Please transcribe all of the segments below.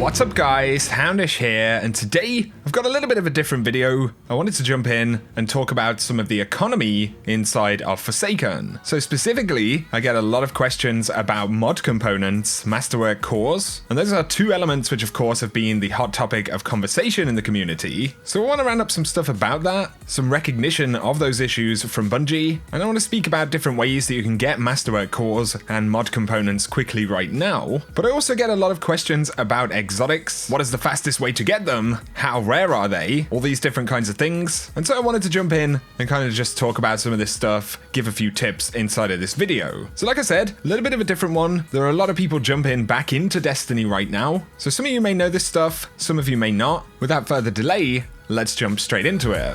What's up guys, Houndish here, and today I've got a little bit of a different video. I wanted to jump in and talk about some of the economy inside of Forsaken. So specifically, I get a lot of questions about mod components, Masterwork Cores, and those are two elements which of course have been the hot topic of conversation in the community. So I want to round up some stuff about that, some recognition of those issues from Bungie, and I want to speak about different ways that you can get Masterwork Cores and mod components quickly right now. But I also get a lot of questions about exotics. What is the fastest way to get them? How rare are they? All these different kinds of things. And so I wanted to jump in and kind of just talk about some of this stuff, give a few tips inside of this video. So like I said, a little bit of a different one. There are a lot of people jumping back into Destiny right now. So some of you may know this stuff, some of you may not. Without further delay, let's jump straight into it.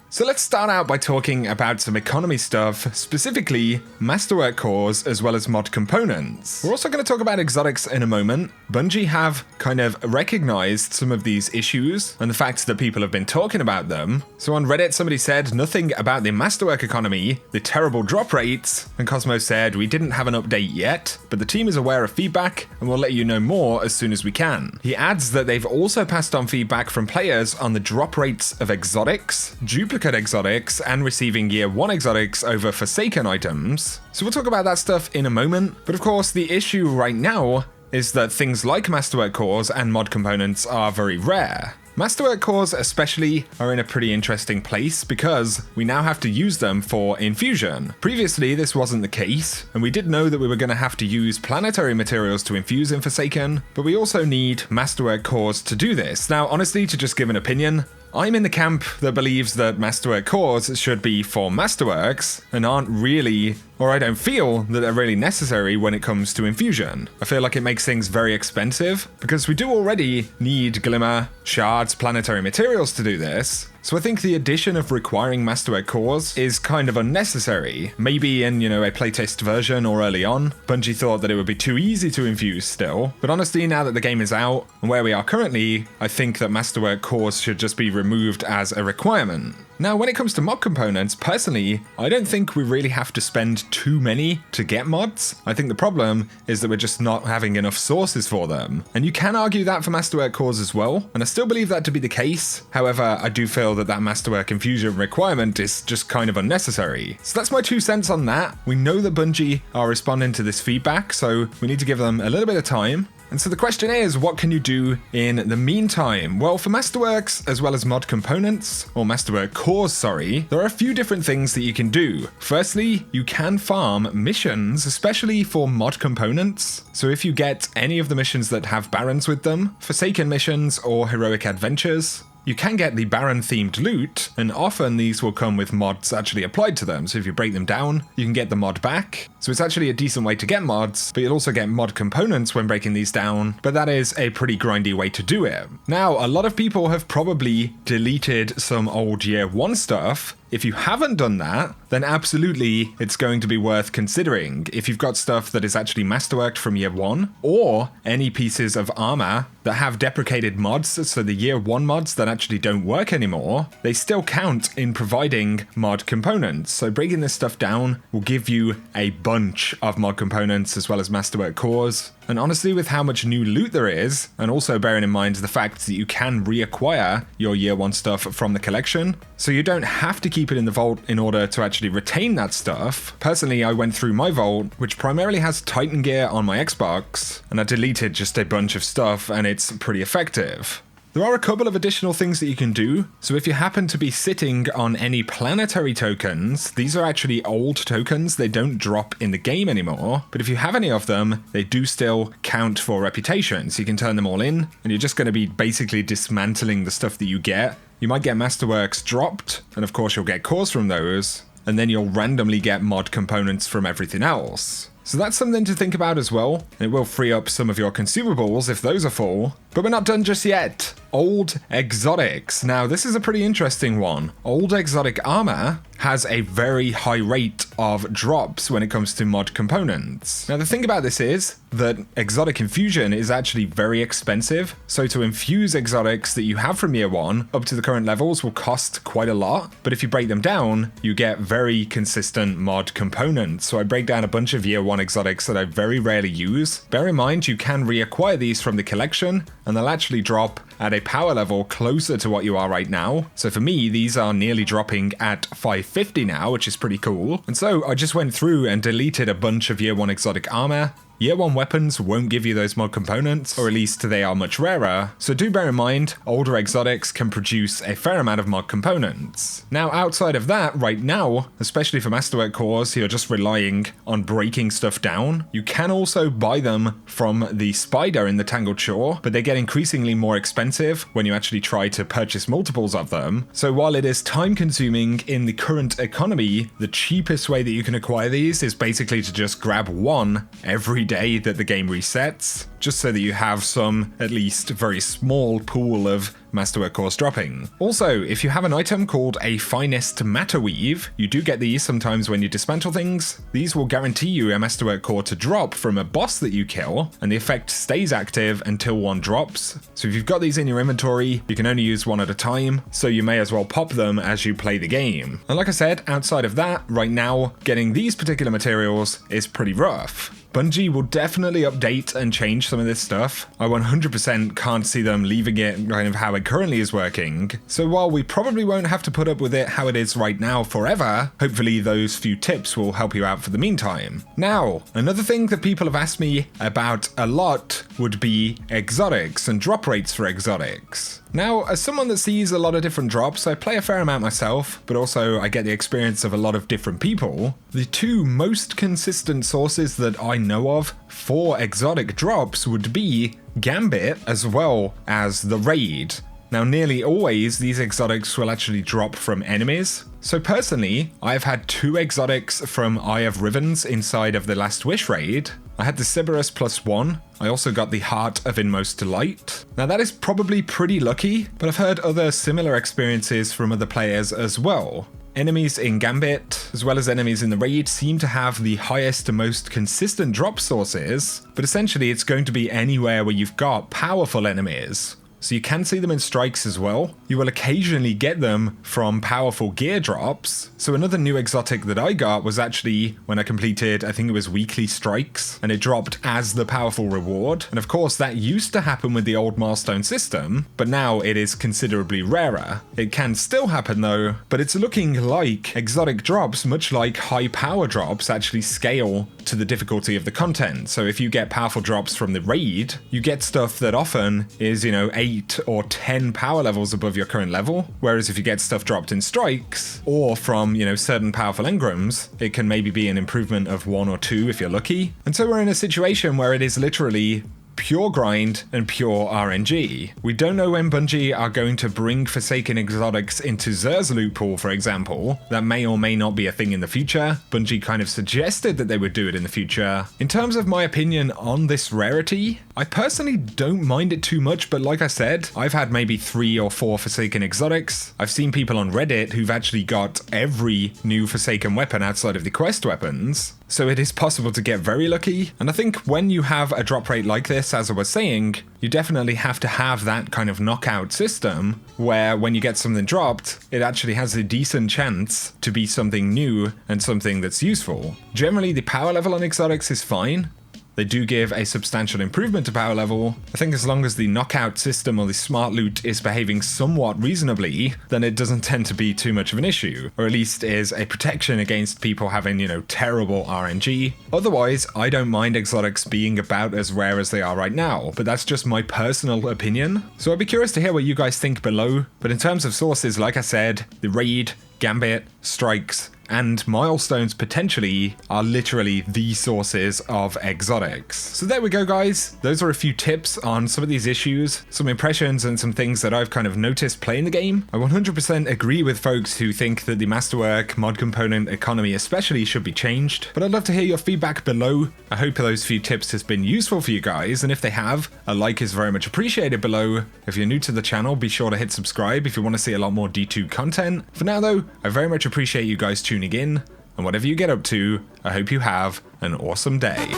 So let's start out by talking about some economy stuff, specifically Masterwork Cores as well as mod components. We're also going to talk about exotics in a moment. Bungie have kind of recognized some of these issues and the fact that people have been talking about them. So on Reddit, somebody said nothing about the Masterwork economy, the terrible drop rates, and Cosmo said we didn't have an update yet, but the team is aware of feedback and we'll let you know more as soon as we can. He adds that they've also passed on feedback from players on the drop rates of exotics, duplicate exotics, and receiving year 1 exotics over Forsaken items. So we'll talk about that stuff in a moment, but of course the issue right now is that things like Masterwork Cores and mod components are very rare. Masterwork Cores especially are in a pretty interesting place because we now have to use them for infusion. Previously this wasn't the case, and we did know that we were going to have to use planetary materials to infuse in Forsaken, but we also need Masterwork Cores to do this. Now honestly, to just give an opinion, I'm in the camp that believes that Masterwork Cores should be for Masterworks and aren't really, or I don't feel that they're really necessary when it comes to infusion. I feel like it makes things very expensive because we do already need glimmer, shards, planetary materials to do this. So I think the addition of requiring Masterwork Cores is kind of unnecessary. Maybe in, a playtest version or early on, Bungie thought that it would be too easy to infuse still. But honestly, now that the game is out and where we are currently, I think that Masterwork Cores should just be removed as a requirement. Now, when it comes to mod components, personally, I don't think we really have to spend too many to get mods. I think the problem is that we're just not having enough sources for them. And you can argue that for Masterwork Cores as well, and I still believe that to be the case. However, I do feel that Masterwork infusion requirement is just kind of unnecessary. So that's my 2 cents on that. We know that Bungie are responding to this feedback, so we need to give them a little bit of time. And so the question is, what can you do in the meantime? Well, for Masterworks, as well as mod components, or Masterwork Cores, sorry, there are a few different things that you can do. Firstly, you can farm missions, especially for mod components. So if you get any of the missions that have barons with them, Forsaken missions or heroic adventures, you can get the Baron-themed loot, and often these will come with mods actually applied to them. So if you break them down, you can get the mod back. So it's actually a decent way to get mods, but you'll also get mod components when breaking these down, but that is a pretty grindy way to do it. Now, a lot of people have probably deleted some old year 1 stuff. If you haven't done that, then absolutely it's going to be worth considering. If you've got stuff that is actually masterworked from year 1, or any pieces of armor that have deprecated mods, so the year 1 mods that actually don't work anymore, they still count in providing mod components. So breaking this stuff down will give you a bunch of mod components as well as Masterwork Cores. And honestly, with how much new loot there is, and also bearing in mind the fact that you can reacquire your year 1 stuff from the collection, so you don't have to keep it in the vault in order to actually retain that stuff. Personally, I went through my vault, which primarily has Titan gear on my Xbox, and I deleted just a bunch of stuff, and it's pretty effective. There are a couple of additional things that you can do. So if you happen to be sitting on any planetary tokens, these are actually old tokens. They don't drop in the game anymore. But if you have any of them, they do still count for reputation. So you can turn them all in, and you're just going to be basically dismantling the stuff that you get. You might get Masterworks dropped, and of course you'll get cores from those. And then you'll randomly get mod components from everything else. So that's something to think about as well, and it will free up some of your consumables if those are full. But we're not done just yet. old exotics. Now, this is a pretty interesting one. Old exotic armor has a very high rate of drops when it comes to mod components. Now, the thing about this is that exotic infusion is actually very expensive, so to infuse exotics that you have from year 1 up to the current levels will cost quite a lot, but if you break them down, you get very consistent mod components. So I break down a bunch of year 1 exotics that I very rarely use. Bear in mind, you can reacquire these from the collection, and they'll actually drop at a power level closer to what you are right now. So for me, these are nearly dropping at 550 now, which is pretty cool. And so I just went through and deleted a bunch of year 1 exotic armor. Year 1 weapons won't give you those mod components, or at least they are much rarer, so do bear in mind, older exotics can produce a fair amount of mod components. Now, outside of that, right now, especially for Masterwork Cores, you're just relying on breaking stuff down. You can also buy them from the spider in the Tangled Shore, but they get increasingly more expensive when you actually try to purchase multiples of them. So while it is time consuming in the current economy, the cheapest way that you can acquire these is basically to just grab one every day that the game resets, just so that you have some, at least very small pool of Masterwork Cores dropping. Also, if you have an item called a Finest Matter Weave, you do get these sometimes when you dismantle things. These will guarantee you a Masterwork Core to drop from a boss that you kill, and the effect stays active until one drops. So if you've got these in your inventory, you can only use one at a time, so you may as well pop them as you play the game. And like I said, outside of that, right now, getting these particular materials is pretty rough. Bungie will definitely update and change some of this stuff. I 100% can't see them leaving it kind of how it currently is working. So while we probably won't have to put up with it how it is right now forever, hopefully those few tips will help you out for the meantime. Now, another thing that people have asked me about a lot would be exotics and drop rates for exotics. Now, as someone that sees a lot of different drops, I play a fair amount myself, but also I get the experience of a lot of different people. The two most consistent sources that I know of for exotic drops would be Gambit as well as the Raid. Now, nearly always these exotics will actually drop from enemies. So personally, I've had 2 exotics from Eye of Rivens inside of the Last Wish raid. I had the Sybaris +1. I also got the Heart of Inmost Delight. Now that is probably pretty lucky, but I've heard other similar experiences from other players as well. Enemies in Gambit, as well as enemies in the raid, seem to have the highest and most consistent drop sources, but essentially it's going to be anywhere where you've got powerful enemies. So you can see them in strikes as well. You will occasionally get them from powerful gear drops. So another new exotic that I got was actually when I completed, I think it was weekly strikes, and it dropped as the powerful reward. And of course that used to happen with the old milestone system, but now it is considerably rarer. It can still happen though, but it's looking like exotic drops, much like high power drops, actually scale to the difficulty of the content. So if you get powerful drops from the raid, you get stuff that often is, 8 or 10 power levels above your current level, whereas if you get stuff dropped in strikes or from, certain powerful engrams, it can maybe be an improvement of 1 or 2 if you're lucky. And so we're in a situation where it is literally pure grind and pure RNG. We don't know when Bungie are going to bring Forsaken exotics into Xur's loot pool, for example. That may or may not be a thing in the future. Bungie kind of suggested that they would do it in the future. In terms of my opinion on this rarity, I personally don't mind it too much, but like I said, I've had maybe 3 or 4 Forsaken exotics. I've seen people on Reddit who've actually got every new Forsaken weapon outside of the quest weapons. So it is possible to get very lucky, and I think when you have a drop rate like this, as I was saying, you definitely have to have that kind of knockout system where when you get something dropped, it actually has a decent chance to be something new and something that's useful. Generally, the power level on exotics is fine. They do give a substantial improvement to power level. I think as long as the knockout system or the smart loot is behaving somewhat reasonably, then it doesn't tend to be too much of an issue, or at least is a protection against people having, terrible RNG. Otherwise, I don't mind exotics being about as rare as they are right now, but that's just my personal opinion. So I'd be curious to hear what you guys think below, but in terms of sources, like I said, the raid, Gambit, strikes, and milestones potentially are literally the sources of exotics. So there we go, guys. Those are a few tips on some of these issues, some impressions, and some things that I've kind of noticed playing the game. I 100% agree with folks who think that the Masterwork mod component economy especially should be changed, but I'd love to hear your feedback below. I hope those few tips has been useful for you guys, and if they have, a like is very much appreciated below. If you're new to the channel, be sure to hit subscribe if you want to see a lot more D2 content. For now though, I very much appreciate you guys tuning in, and whatever you get up to, I hope you have an awesome day.